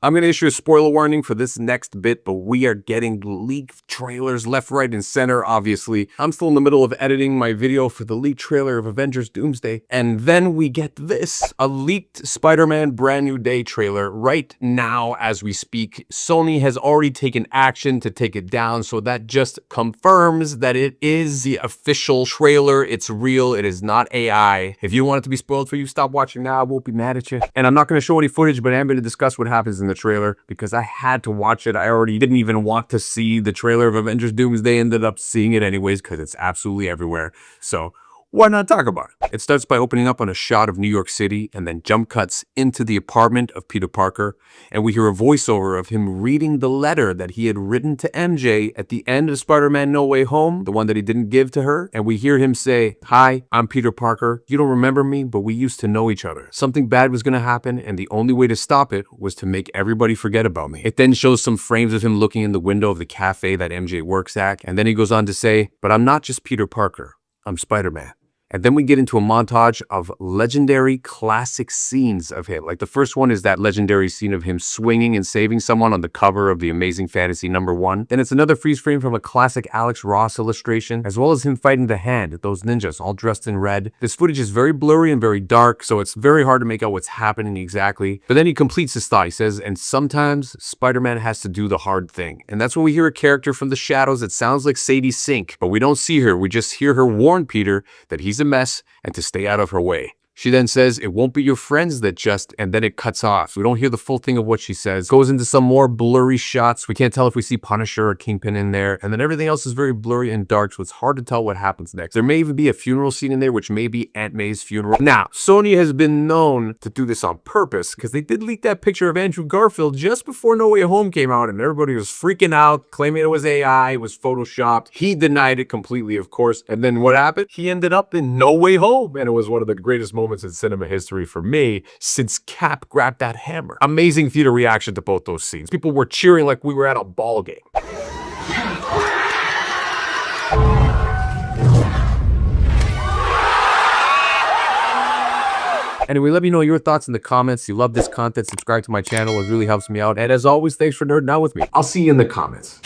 I'm going to issue a spoiler warning for this next bit, but we are getting leaked trailers left, right, and center, obviously. I'm still in the middle of editing my video for the leaked trailer of Avengers Doomsday. And then we get this, a leaked Spider-Man Brand New Day trailer right now as we speak. Sony has already taken action to take it down, so that just confirms that it is the official trailer. It's real. It is not AI. If you want it to be spoiled for you, stop watching now. I won't be mad at you. And I'm not going to show any footage, but I am going to discuss what happens in the trailer because I had to watch it. I already didn't even want to see the trailer of Avengers Doomsday, ended up seeing it anyways because it's absolutely everywhere. So why not talk about it? It starts by opening up on a shot of New York City and then jump cuts into the apartment of Peter Parker, and we hear a voiceover of him reading the letter that he had written to MJ at the end of Spider-Man No Way Home, the one that he didn't give to her, and we hear him say, "Hi, I'm Peter Parker. You don't remember me, but we used to know each other. Something bad was gonna happen, and the only way to stop it was to make everybody forget about me." It then shows some frames of him looking in the window of the cafe that MJ works at, and then he goes on to say, "But I'm not just Peter Parker, I'm Spider-Man." And then we get into a montage of legendary classic scenes of him. Like the first one is that legendary scene of him swinging and saving someone on the cover of the Amazing Fantasy #1. Then it's another freeze frame from a classic Alex Ross illustration, as well as him fighting the Hand, those ninjas all dressed in red. This footage is very blurry and very dark, so it's very hard to make out what's happening exactly. But then he completes his thought. He says, "And sometimes Spider-Man has to do the hard thing." And that's when we hear a character from the shadows that sounds like Sadie Sink, but we don't see her. We just hear her warn Peter that he's a mess and to stay out of her way. She then says, "It won't be your friends that just," and then it cuts off. We don't hear the full thing of what she says. Goes into some more blurry shots. We can't tell if we see Punisher or Kingpin in there. And then everything else is very blurry and dark, so it's hard to tell what happens next. There may even be a funeral scene in there, which may be Aunt May's funeral. Now, Sony has been known to do this on purpose because they did leak that picture of Andrew Garfield just before No Way Home came out, and everybody was freaking out, claiming it was AI, it was photoshopped. He denied it completely, of course. And then what happened? He ended up in No Way Home, and it was one of the greatest moments in cinema history for me since Cap grabbed that hammer. Amazing theater reaction to both those scenes. People were cheering like we were at a ball game. Anyway, let me know your thoughts in the comments. You love this content, subscribe to my channel. It really helps me out. And as always, thanks for nerding out with me. I'll see you in the comments.